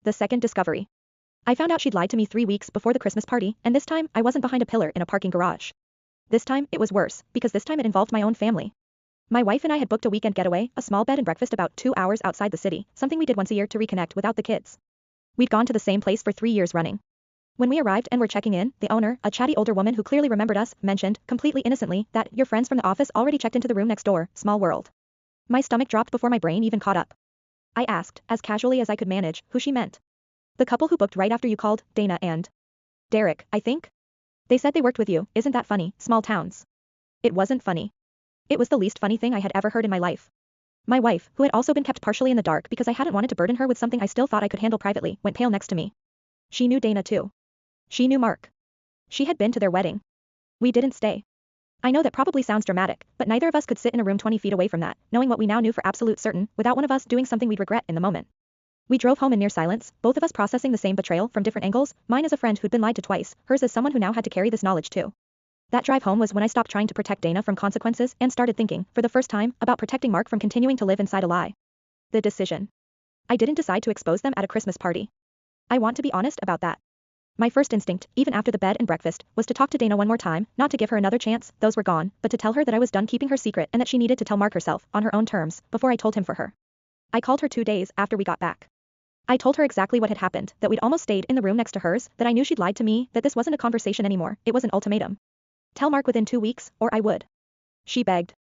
The second discovery. I found out she'd lied to me 3 weeks before the Christmas party, and this time I wasn't behind a pillar in a parking garage. This time it was worse, because this time it involved my own family. My wife and I had booked a weekend getaway, a small bed and breakfast about 2 hours outside the city, something we did once a year to reconnect without the kids. We'd gone to the same place for 3 years running. When we arrived and were checking in, the owner, a chatty older woman who clearly remembered us, mentioned, completely innocently, that your friends from the office already checked into the room next door. Small world. My stomach dropped before my brain even caught up. I asked, as casually as I could manage, who she meant. The couple who booked right after you called, Dana and Derek, I think? They said they worked with you. Isn't that funny? Small towns. It wasn't funny. It was the least funny thing I had ever heard in my life. My wife, who had also been kept partially in the dark because I hadn't wanted to burden her with something I still thought I could handle privately, went pale next to me. She knew Dana too. She knew Mark. She had been to their wedding. We didn't stay. I know that probably sounds dramatic, but neither of us could sit in a room 20 feet away from that, knowing what we now knew for absolute certain, without one of us doing something we'd regret in the moment. We drove home in near silence, both of us processing the same betrayal from different angles, mine as a friend who'd been lied to twice, hers as someone who now had to carry this knowledge too. That drive home was when I stopped trying to protect Dana from consequences and started thinking, for the first time, about protecting Mark from continuing to live inside a lie. The decision. I didn't decide to expose them at a Christmas party. I want to be honest about that. My first instinct, even after the bed and breakfast, was to talk to Dana one more time, not to give her another chance, those were gone, but to tell her that I was done keeping her secret and that she needed to tell Mark herself, on her own terms, before I told him for her. I called her 2 days after we got back. I told her exactly what had happened, that we'd almost stayed in the room next to hers, that I knew she'd lied to me, that this wasn't a conversation anymore, it was an ultimatum. Tell Mark within 2 weeks, or I would. She begged.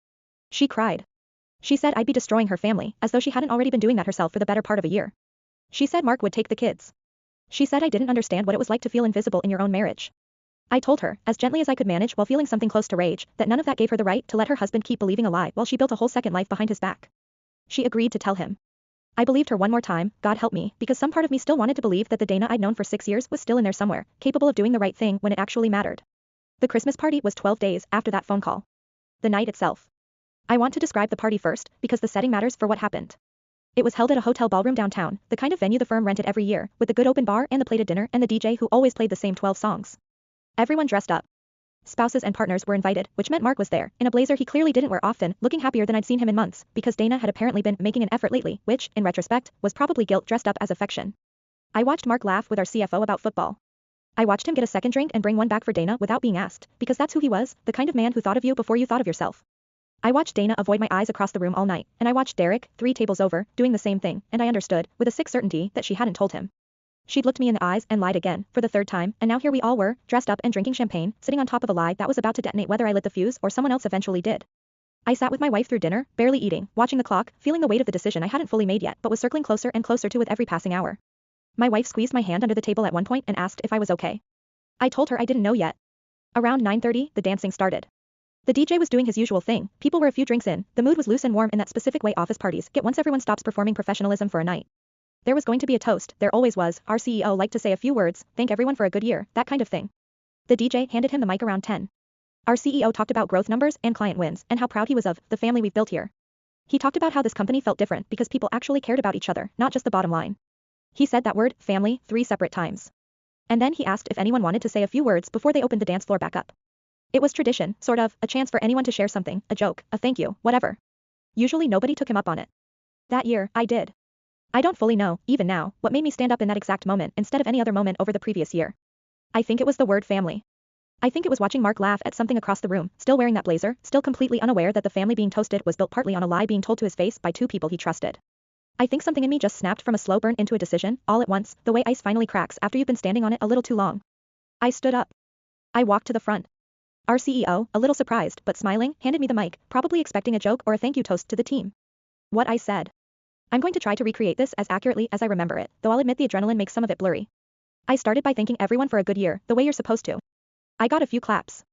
She cried. She said I'd be destroying her family, as though she hadn't already been doing that herself for the better part of a year. She said Mark would take the kids. She said I didn't understand what it was like to feel invisible in your own marriage. I told her, as gently as I could manage while feeling something close to rage, that none of that gave her the right to let her husband keep believing a lie while she built a whole second life behind his back. She agreed to tell him. I believed her one more time, God help me, because some part of me still wanted to believe that the Dana I'd known for 6 years was still in there somewhere, capable of doing the right thing when it actually mattered. The Christmas party was 12 days after that phone call. The night itself. I want to describe the party first, because the setting matters for what happened. It was held at a hotel ballroom downtown, the kind of venue the firm rented every year, with the good open bar and the plated dinner and the DJ who always played the same 12 songs. Everyone dressed up. Spouses and partners were invited, which meant Mark was there, in a blazer he clearly didn't wear often, looking happier than I'd seen him in months, because Dana had apparently been making an effort lately, which, in retrospect, was probably guilt dressed up as affection. I watched Mark laugh with our CFO about football. I watched him get a second drink and bring one back for Dana without being asked, because that's who he was, the kind of man who thought of you before you thought of yourself. I watched Dana avoid my eyes across the room all night, and I watched Derek, 3 tables over, doing the same thing, and I understood, with a sick certainty, that she hadn't told him. She'd looked me in the eyes and lied again, for the 3rd time, and now here we all were, dressed up and drinking champagne, sitting on top of a lie that was about to detonate whether I lit the fuse or someone else eventually did. I sat with my wife through dinner, barely eating, watching the clock, feeling the weight of the decision I hadn't fully made yet but was circling closer and closer to with every passing hour. My wife squeezed my hand under the table at one point and asked if I was okay. I told her I didn't know yet. Around 9:30, the dancing started. The DJ was doing his usual thing, people were a few drinks in, the mood was loose and warm in that specific way office parties get once everyone stops performing professionalism for a night. There was going to be a toast, there always was, our CEO liked to say a few words, thank everyone for a good year, that kind of thing. The DJ handed him the mic around 10. Our CEO talked about growth numbers and client wins and how proud he was of the family we've built here. He talked about how this company felt different because people actually cared about each other, not just the bottom line. He said that word, family, 3 separate times. And then he asked if anyone wanted to say a few words before they opened the dance floor back up. It was tradition, sort of, a chance for anyone to share something, a joke, a thank you, whatever. Usually nobody took him up on it. That year, I did. I don't fully know, even now, what made me stand up in that exact moment instead of any other moment over the previous year. I think it was the word family. I think it was watching Mark laugh at something across the room, still wearing that blazer, still completely unaware that the family being toasted was built partly on a lie being told to his face by 2 people he trusted. I think something in me just snapped from a slow burn into a decision, all at once, the way ice finally cracks after you've been standing on it a little too long. I stood up. I walked to the front. Our CEO, a little surprised but smiling, handed me the mic, probably expecting a joke or a thank you toast to the team. What I said. I'm going to try to recreate this as accurately as I remember it, though I'll admit the adrenaline makes some of it blurry. I started by thanking everyone for a good year, the way you're supposed to. I got a few claps.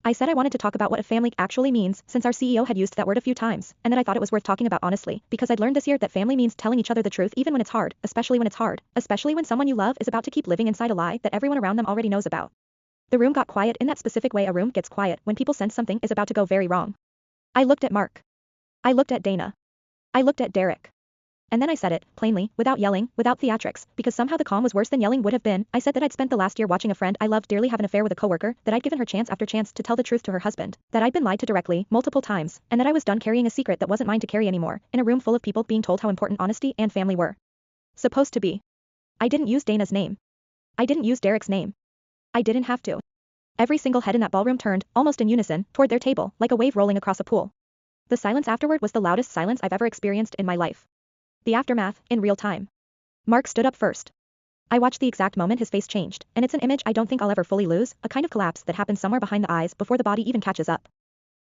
I said I wanted to talk about what a family actually means, since our CEO had used that word a few times, and that I thought it was worth talking about honestly, because I'd learned this year that family means telling each other the truth even when it's hard, especially when someone you love is about to keep living inside a lie that everyone around them already knows about. The room got quiet in that specific way a room gets quiet when people sense something is about to go very wrong. I looked at Mark. I looked at Dana. I looked at Derek. And then I said it, plainly, without yelling, without theatrics, because somehow the calm was worse than yelling would have been. I said that I'd spent the last year watching a friend I loved dearly have an affair with a coworker, that I'd given her chance after chance to tell the truth to her husband, that I'd been lied to directly, multiple times, and that I was done carrying a secret that wasn't mine to carry anymore, in a room full of people being told how important honesty and family were supposed to be. I didn't use Dana's name. I didn't use Derek's name. I didn't have to. Every single head in that ballroom turned, almost in unison, toward their table, like a wave rolling across a pool. The silence afterward was the loudest silence I've ever experienced in my life. The aftermath, in real time. Mark stood up first. I watched the exact moment his face changed, and it's an image I don't think I'll ever fully lose, a kind of collapse that happens somewhere behind the eyes before the body even catches up.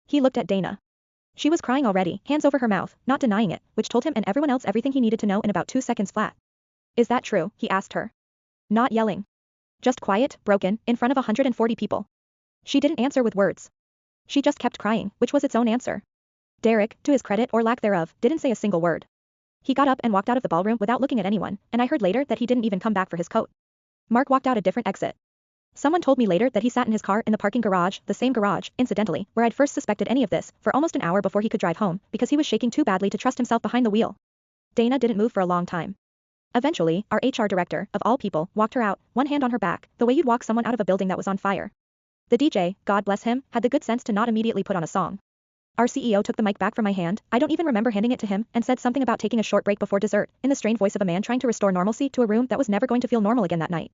He looked at Dana. She was crying already, hands over her mouth, not denying it, which told him and everyone else everything he needed to know in about 2 seconds flat. Is that true? He asked her. Not yelling. Just quiet, broken, in front of 140 people. She didn't answer with words. She just kept crying, which was its own answer. Derek, to his credit or lack thereof, didn't say a single word. He got up and walked out of the ballroom without looking at anyone, and I heard later that he didn't even come back for his coat. Mark walked out a different exit. Someone told me later that he sat in his car in the parking garage, the same garage, incidentally, where I'd first suspected any of this, for almost an hour before he could drive home, because he was shaking too badly to trust himself behind the wheel. Dana didn't move for a long time. Eventually, our HR director, of all people, walked her out, one hand on her back, the way you'd walk someone out of a building that was on fire. The DJ, God bless him, had the good sense to not immediately put on a song. Our CEO took the mic back from my hand, I don't even remember handing it to him, and said something about taking a short break before dessert, in the strained voice of a man trying to restore normalcy to a room that was never going to feel normal again that night.